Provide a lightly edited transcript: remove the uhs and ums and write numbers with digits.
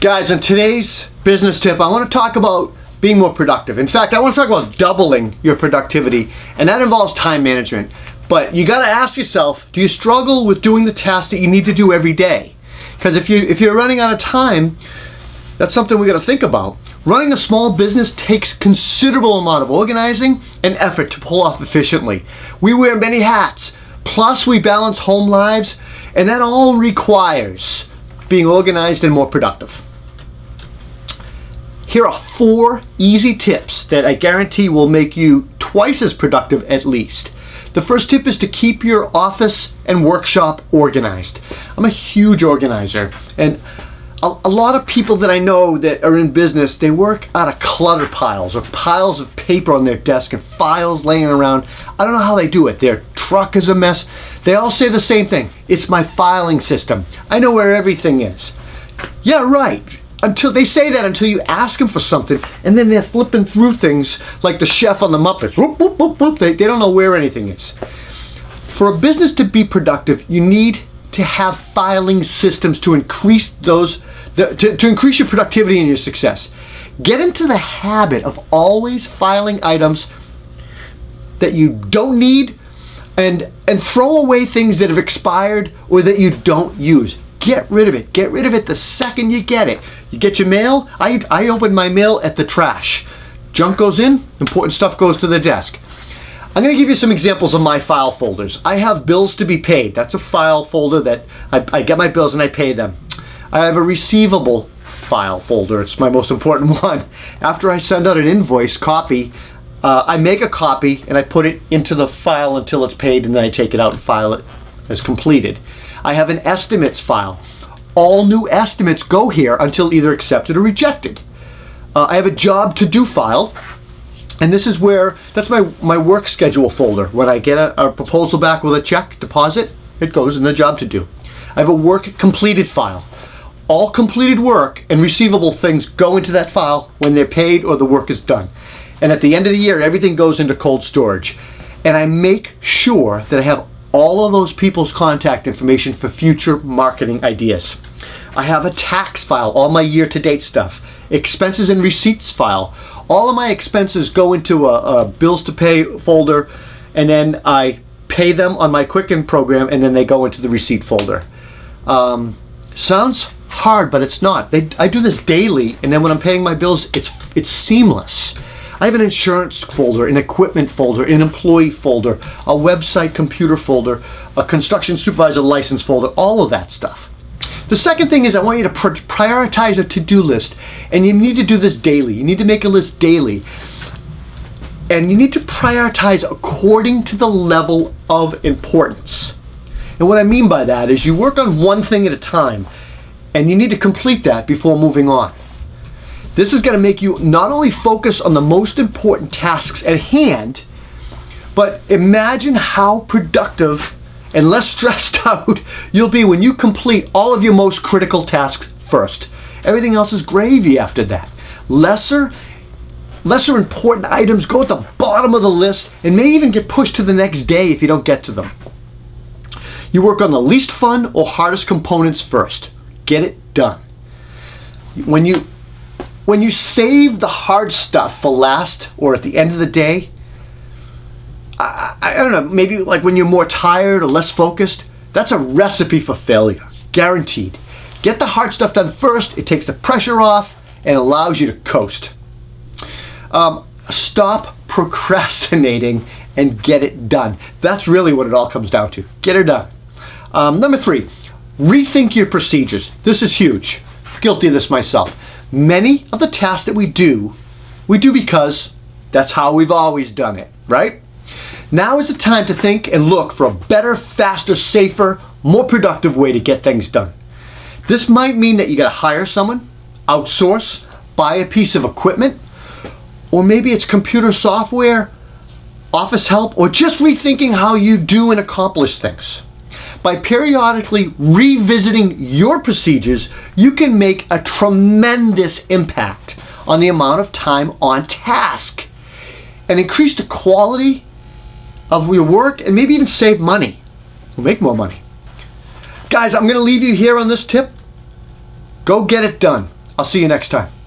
Guys, in today's business tip, I want to talk about being more productive. In fact, I want to talk about doubling your productivity, and that involves time management. But you got to ask yourself, do you struggle with doing the tasks that you need to do every day? Because if you're running out of time, that's something we got to think about. Running a small business takes considerable amount of organizing and effort to pull off efficiently. We wear many hats, plus we balance home lives, and that all requires being organized and more productive. Here are 4 easy tips that I guarantee will make you twice as productive at least. The first tip is to keep your office and workshop organized. I'm a huge organizer, and a lot of people that I know that are in business, they work out of clutter piles or piles of paper on their desk and files laying around. I don't know how they do it. Their truck is a mess. They all say the same thing. It's my filing system. I know where everything is. Yeah, right. Until they say that until you ask them for something, and then they're flipping through things like the chef on the Muppets. Whoop, whoop, whoop, whoop. They don't know where anything is. For a business to be productive, you need to have filing systems to increase to increase your productivity and your success. Get into the habit of always filing items that you don't need and throw away things that have expired or that you don't use. Get rid of it. Get rid of it the second you get it. You get your mail. I open my mail at the trash. Junk goes in, important stuff goes to the desk. I'm going to give you some examples of my file folders. I have bills to be paid. That's a file folder that I get my bills and I pay them. I have a receivable file folder. It's my most important one. After I send out an invoice copy, I make a copy and I put it into the file until it's paid, and then I take it out and file it as completed. I have an estimates file. All new estimates go here until either accepted or rejected. I have a job to do file, and this is where, that's my work schedule folder. When I get a proposal back with a check deposit, it goes in the job to do. I have a work completed file. All completed work and receivable things go into that file when they're paid or the work is done. And at the end of the year, everything goes into cold storage. And I make sure that I have all of those people's contact information for future marketing ideas. I have a tax file, all my year-to-date stuff. Expenses and receipts file. All of my expenses go into a bills to pay folder, and then I pay them on my Quicken program, and then they go into the receipt folder. Sounds hard, but it's not. I do this daily, and then when I'm paying my bills, it's seamless. I have an insurance folder, an equipment folder, an employee folder, a website computer folder, a construction supervisor license folder, all of that stuff. The second thing is I want you to prioritize a to-do list, and you need to do this daily. You need to make a list daily. And you need to prioritize according to the level of importance. And what I mean by that is you work on one thing at a time, and you need to complete that before moving on. This is going to make you not only focus on the most important tasks at hand, but imagine how productive and less stressed out you'll be when you complete all of your most critical tasks first. Everything else is gravy after that. Lesser important items go at the bottom of the list and may even get pushed to the next day if you don't get to them. You work on the least fun or hardest components first. Get it done. When you save the hard stuff for last or at the end of the day, I don't know, maybe like when you're more tired or less focused, that's a recipe for failure, guaranteed. Get the hard stuff done first. It takes the pressure off and allows you to coast. Stop procrastinating and get it done. That's really what it all comes down to. Get it done. Number 3, rethink your procedures. This is huge. Guilty of this myself. Many of the tasks that we do because that's how we've always done it, right? Now is the time to think and look for a better, faster, safer, more productive way to get things done. This might mean that you got to hire someone, outsource, buy a piece of equipment, or maybe it's computer software, office help, or just rethinking how you do and accomplish things. By periodically revisiting your procedures, you can make a tremendous impact on the amount of time on task and increase the quality of your work and maybe even save money or make more money. Guys, I'm going to leave you here on this tip. Go get it done. I'll see you next time.